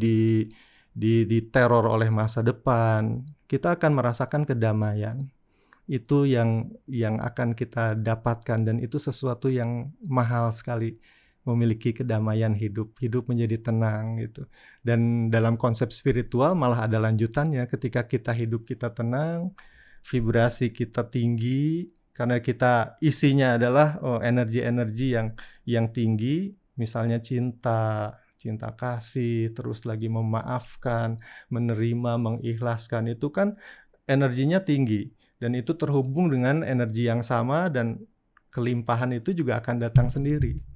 diteror oleh masa depan, kita akan merasakan kedamaian. Itu yang akan kita dapatkan, dan itu sesuatu yang mahal sekali. Memiliki kedamaian hidup menjadi tenang gitu. Dan dalam konsep spiritual malah ada lanjutannya. Ketika kita hidup kita tenang, vibrasi kita tinggi, karena kita isinya adalah energi-energi yang tinggi, misalnya cinta kasih, terus lagi memaafkan, menerima, mengikhlaskan, itu kan energinya tinggi, dan itu terhubung dengan energi yang sama, dan kelimpahan itu juga akan datang sendiri.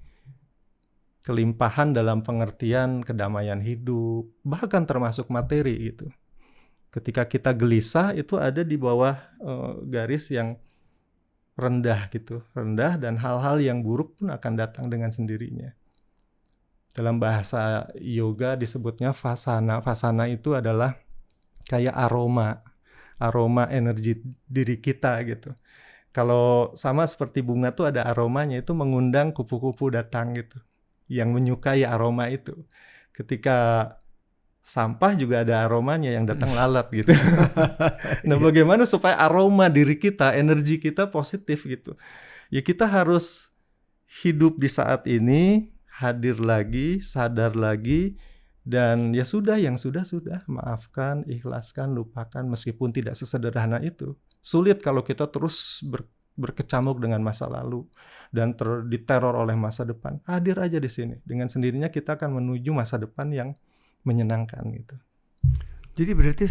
Kelimpahan dalam pengertian kedamaian hidup, bahkan termasuk materi gitu. Ketika kita gelisah, itu ada di bawah garis yang rendah gitu, rendah, dan hal-hal yang buruk pun akan datang dengan sendirinya. Dalam bahasa yoga disebutnya vasana. Vasana itu adalah kayak aroma energi diri kita gitu. Kalau sama seperti bunga tuh ada aromanya, itu mengundang kupu-kupu datang gitu, yang menyukai aroma itu. Ketika sampah juga ada aromanya yang datang lalat gitu. Nah, bagaimana supaya aroma diri kita, energi kita positif gitu? Ya kita harus hidup di saat ini, hadir lagi, sadar lagi, dan ya sudah, yang sudah, maafkan, ikhlaskan, lupakan, meskipun tidak sesederhana itu. Sulit kalau kita terus berkecamuk dengan masa lalu dan diteror oleh masa depan. Hadir aja di sini. Dengan sendirinya kita akan menuju masa depan yang menyenangkan gitu. Jadi berarti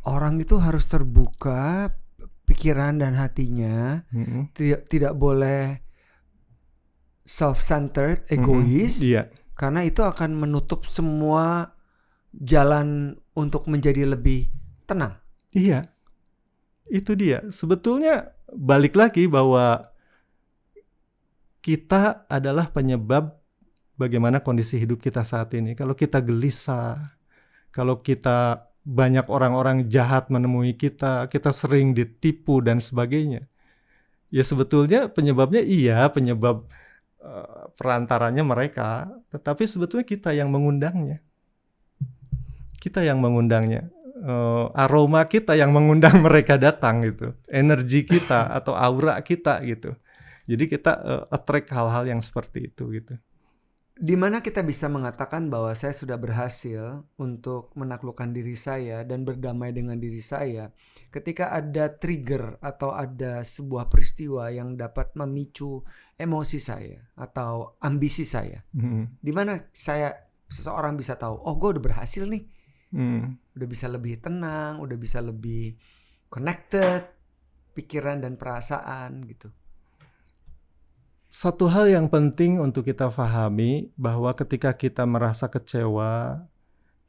orang itu harus terbuka pikiran dan hatinya, tidak boleh self-centered, egois, karena itu akan menutup semua jalan untuk menjadi lebih tenang. Iya, itu dia. Sebetulnya balik lagi bahwa kita adalah penyebab bagaimana kondisi hidup kita saat ini. Kalau kita gelisah, kalau kita banyak orang-orang jahat menemui kita, kita sering ditipu dan sebagainya. Ya sebetulnya penyebabnya penyebab perantaranya mereka, tetapi sebetulnya kita yang mengundangnya. Kita yang mengundangnya. Aroma kita yang mengundang mereka datang gitu. Energi kita atau aura kita gitu. Jadi kita attract hal-hal yang seperti itu gitu. Di mana kita bisa mengatakan bahwa saya sudah berhasil untuk menaklukkan diri saya dan berdamai dengan diri saya ketika ada trigger atau ada sebuah peristiwa yang dapat memicu emosi saya atau ambisi saya. Di mana seseorang bisa tahu, oh gue udah berhasil nih, udah bisa lebih tenang, udah bisa lebih connected pikiran dan perasaan gitu. Satu hal yang penting untuk kita pahami bahwa ketika kita merasa kecewa,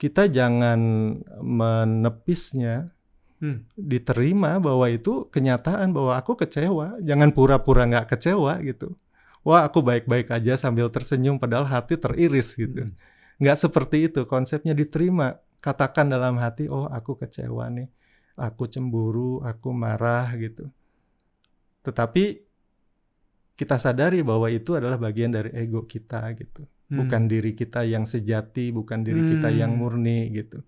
kita jangan menepisnya, diterima bahwa itu kenyataan bahwa aku kecewa. Jangan pura-pura nggak kecewa gitu. Wah aku baik-baik aja sambil tersenyum padahal hati teriris gitu. Nggak seperti itu, konsepnya diterima. Katakan dalam hati, oh aku kecewa nih, aku cemburu, aku marah gitu. Tetapi kita sadari bahwa itu adalah bagian dari ego kita gitu. Bukan diri kita yang sejati, bukan diri kita yang murni gitu.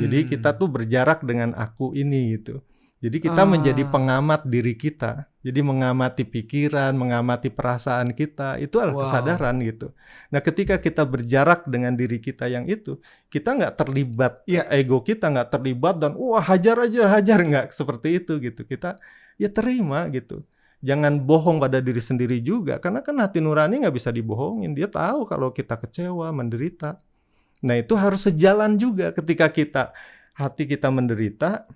Jadi kita tuh berjarak dengan aku ini gitu. Jadi kita menjadi pengamat diri kita. Jadi mengamati pikiran, mengamati perasaan kita, itu adalah kesadaran gitu. Nah ketika kita berjarak dengan diri kita yang itu, kita nggak terlibat, ego kita nggak terlibat dan hajar nggak seperti itu gitu. Kita ya terima gitu. Jangan bohong pada diri sendiri juga, karena kan hati nurani nggak bisa dibohongin. Dia tahu kalau kita kecewa, menderita. Nah itu harus sejalan juga ketika hati kita menderita,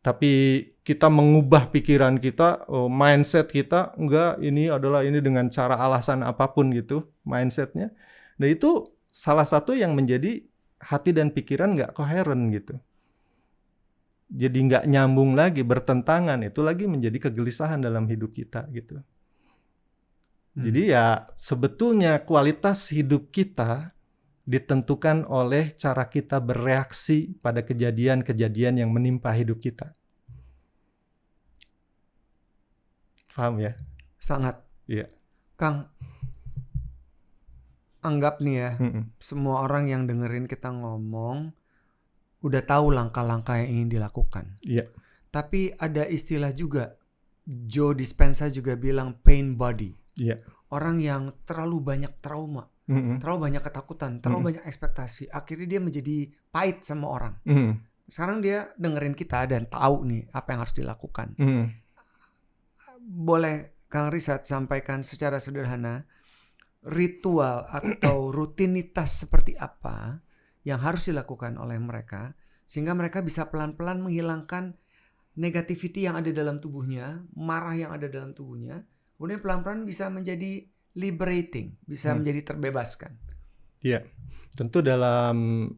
tapi kita mengubah pikiran kita, mindset kita, enggak ini dengan cara alasan apapun gitu, mindsetnya. Nah itu salah satu yang menjadi hati dan pikiran nggak koheren gitu. Jadi nggak nyambung lagi, bertentangan, itu lagi menjadi kegelisahan dalam hidup kita gitu. Jadi ya sebetulnya kualitas hidup kita ditentukan oleh cara kita bereaksi pada kejadian-kejadian yang menimpa hidup kita. Paham ya? Sangat. Iya. Kang, anggap nih ya, semua orang yang dengerin kita ngomong udah tahu langkah-langkah yang ingin dilakukan. Iya. Tapi ada istilah juga, Joe Dispenza juga bilang pain body. Iya. Orang yang terlalu banyak trauma, terlalu banyak ketakutan, terlalu banyak ekspektasi, akhirnya dia menjadi pahit sama orang. Sekarang dia dengerin kita dan tahu nih apa yang harus dilakukan. Boleh Kang Rizat sampaikan secara sederhana ritual atau rutinitas seperti apa yang harus dilakukan oleh mereka sehingga mereka bisa pelan-pelan menghilangkan negativity yang ada dalam tubuhnya, marah yang ada dalam tubuhnya, kemudian pelan-pelan bisa menjadi liberating, bisa menjadi terbebaskan. Iya, tentu dalam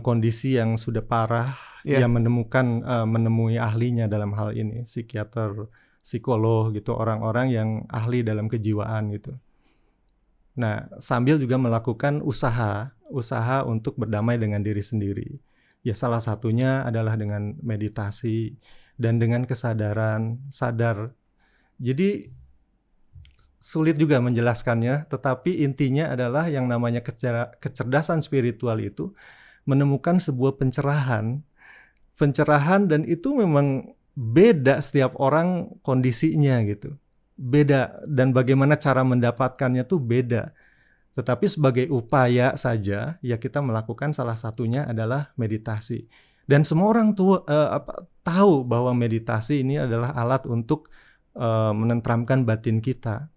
kondisi yang sudah parah, yang menemui ahlinya dalam hal ini, psikiater, psikolog gitu, orang-orang yang ahli dalam kejiwaan gitu. Nah, sambil juga melakukan usaha untuk berdamai dengan diri sendiri. Ya salah satunya adalah dengan meditasi dan dengan kesadaran, sadar. Jadi sulit juga menjelaskannya, tetapi intinya adalah yang namanya kecerdasan spiritual itu menemukan sebuah pencerahan dan itu memang beda setiap orang kondisinya gitu. Beda dan bagaimana cara mendapatkannya tuh beda. Tetapi sebagai upaya saja ya kita melakukan salah satunya adalah meditasi. Dan semua orang tahu bahwa meditasi ini adalah alat untuk menenteramkan batin kita.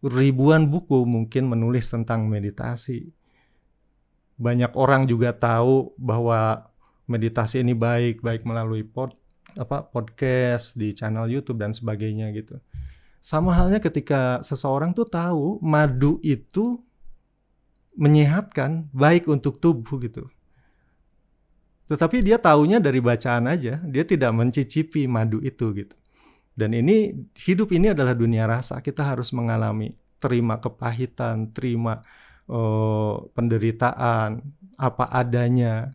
Ribuan buku mungkin menulis tentang meditasi. Banyak orang juga tahu bahwa meditasi ini baik melalui podcast di channel YouTube dan sebagainya gitu. Sama halnya ketika seseorang tuh tahu madu itu menyehatkan, baik untuk tubuh gitu. Tetapi dia taunya dari bacaan aja, dia tidak mencicipi madu itu gitu. Dan hidup ini adalah dunia rasa, kita harus mengalami, terima kepahitan, terima penderitaan, apa adanya.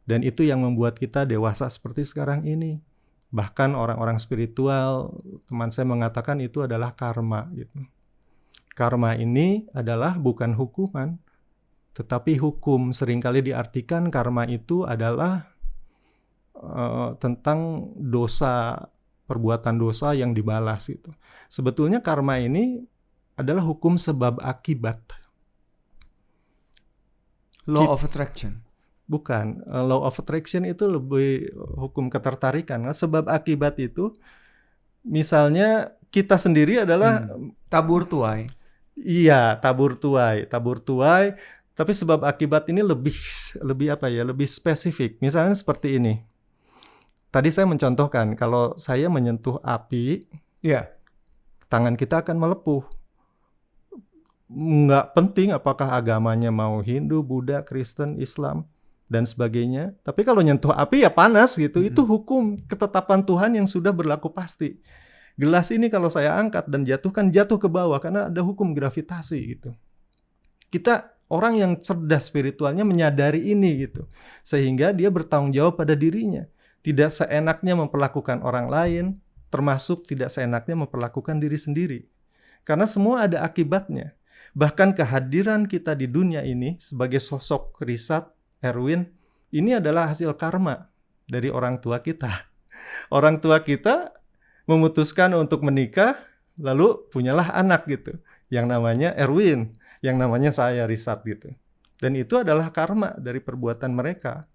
Dan itu yang membuat kita dewasa seperti sekarang ini. Bahkan orang-orang spiritual, teman saya mengatakan itu adalah karma gitu. Karma ini adalah bukan hukuman, tetapi hukum. Seringkali diartikan karma itu adalah tentang dosa, perbuatan dosa yang dibalas gitu. Sebetulnya karma ini adalah hukum sebab akibat. Law of attraction. Bukan, law of attraction itu lebih hukum ketertarikan. Sebab akibat itu, misalnya kita sendiri adalah tabur tuai. Iya, tabur tuai. Tapi sebab akibat ini lebih lebih spesifik. Misalnya seperti ini. Tadi saya mencontohkan, kalau saya menyentuh api, tangan kita akan melepuh. Nggak penting apakah agamanya mau Hindu, Buddha, Kristen, Islam, dan sebagainya. Tapi kalau nyentuh api ya panas gitu. Itu hukum ketetapan Tuhan yang sudah berlaku pasti. Gelas ini kalau saya angkat dan jatuh ke bawah karena ada hukum gravitasi gitu. Kita orang yang cerdas spiritualnya menyadari ini gitu. Sehingga dia bertanggung jawab pada dirinya. Tidak seenaknya memperlakukan orang lain, termasuk tidak seenaknya memperlakukan diri sendiri. Karena semua ada akibatnya. Bahkan kehadiran kita di dunia ini sebagai sosok Risat, Erwin, ini adalah hasil karma dari orang tua kita. Orang tua kita memutuskan untuk menikah, lalu punyalah anak gitu, yang namanya Erwin, yang namanya saya Risat gitu. Dan itu adalah karma dari perbuatan mereka.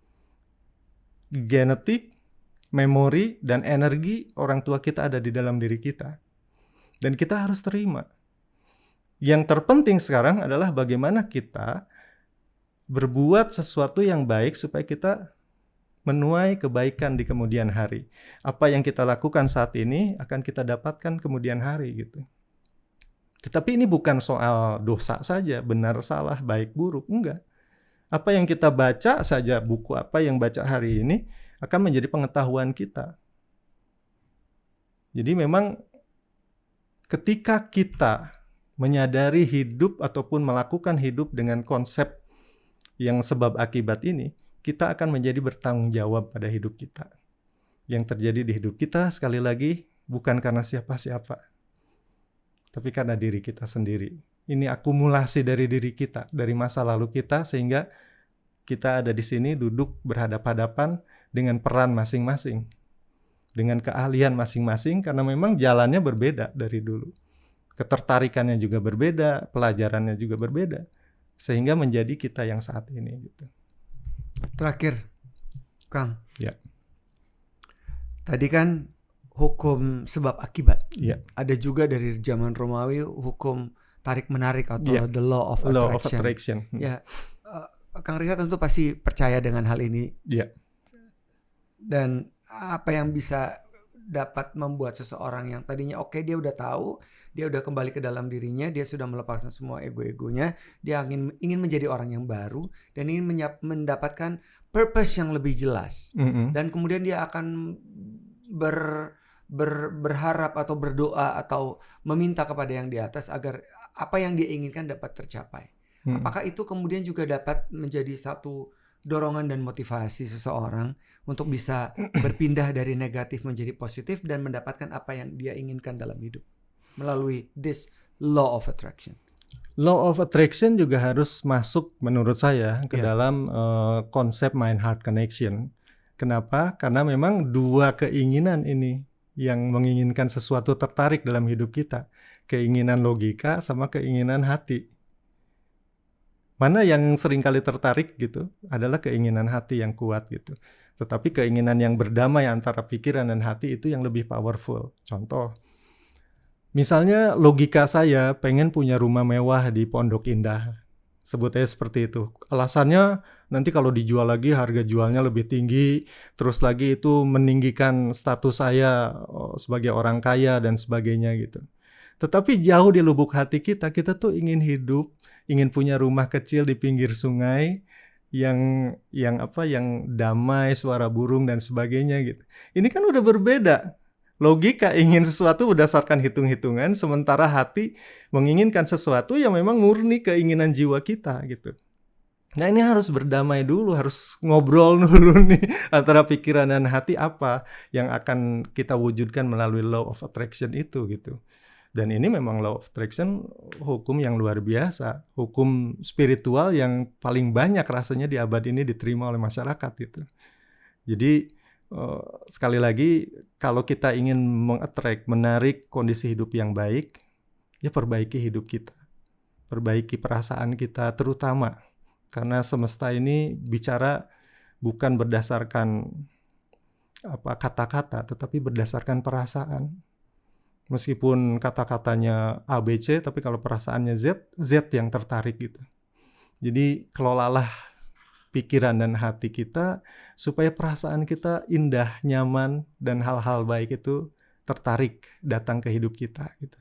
Genetik, memori, dan energi orang tua kita ada di dalam diri kita. Dan kita harus terima. Yang terpenting sekarang adalah bagaimana kita berbuat sesuatu yang baik supaya kita menuai kebaikan di kemudian hari. Apa yang kita lakukan saat ini akan kita dapatkan kemudian hari gitu. Tetapi ini bukan soal dosa saja, benar salah, baik buruk, enggak. Apa yang kita baca saja, buku apa yang baca hari ini akan menjadi pengetahuan kita. Jadi memang ketika kita menyadari hidup ataupun melakukan hidup dengan konsep yang sebab akibat ini, kita akan menjadi bertanggung jawab pada hidup kita. Yang terjadi di hidup kita, sekali lagi, bukan karena siapa-siapa, tapi karena diri kita sendiri. Ini akumulasi dari diri kita, dari masa lalu kita, sehingga kita ada di sini duduk berhadapan-hadapan dengan peran masing-masing, dengan keahlian masing-masing, karena memang jalannya berbeda dari dulu. Ketertarikannya juga berbeda, pelajarannya juga berbeda, sehingga menjadi kita yang saat ini gitu. Terakhir, Kang. Ya. Tadi kan hukum sebab akibat. Ya. Ada juga dari zaman Romawi hukum tarik menarik atau the law of attraction. Law of attraction. Ya, Kang Risat tentu pasti percaya dengan hal ini. Ya. Dan apa yang bisa dapat membuat seseorang yang tadinya dia udah tahu, dia udah kembali ke dalam dirinya, dia sudah melepaskan semua ego-egonya, dia ingin menjadi orang yang baru dan ingin mendapatkan purpose yang lebih jelas. Dan kemudian dia akan berharap atau berdoa atau meminta kepada yang di atas agar apa yang dia inginkan dapat tercapai. Apakah itu kemudian juga dapat menjadi satu dorongan dan motivasi seseorang untuk bisa berpindah dari negatif menjadi positif dan mendapatkan apa yang dia inginkan dalam hidup melalui this law of attraction? Law of attraction juga harus masuk menurut saya ke dalam konsep mind-heart connection. Kenapa? Karena memang dua keinginan ini yang menginginkan sesuatu tertarik dalam hidup kita. Keinginan logika sama keinginan hati. Mana yang seringkali tertarik gitu adalah keinginan hati yang kuat gitu. Tetapi keinginan yang berdamai antara pikiran dan hati itu yang lebih powerful. Contoh, misalnya logika saya pengen punya rumah mewah di Pondok Indah. Sebutnya seperti itu. Alasannya nanti kalau dijual lagi harga jualnya lebih tinggi. Terus lagi itu meninggikan status saya sebagai orang kaya dan sebagainya gitu. Tetapi jauh di lubuk hati kita tuh ingin hidup, ingin punya rumah kecil di pinggir sungai yang damai, suara burung dan sebagainya gitu. Ini kan udah berbeda. Logika ingin sesuatu berdasarkan hitung-hitungan, sementara hati menginginkan sesuatu yang memang murni keinginan jiwa kita gitu. Nah ini harus berdamai dulu, harus ngobrol dulu nih antara pikiran dan hati apa yang akan kita wujudkan melalui law of attraction itu gitu. Dan ini memang law of attraction hukum yang luar biasa, hukum spiritual yang paling banyak rasanya di abad ini diterima oleh masyarakat itu. Jadi sekali lagi, kalau kita ingin mengattract, menarik kondisi hidup yang baik, ya perbaiki hidup kita, perbaiki perasaan kita terutama, karena semesta ini bicara bukan berdasarkan kata-kata, tetapi berdasarkan perasaan. Meskipun kata-katanya A, B, C, tapi kalau perasaannya Z, Z yang tertarik gitu. Jadi kelolalah pikiran dan hati kita supaya perasaan kita indah, nyaman, dan hal-hal baik itu tertarik datang ke hidup kita gitu.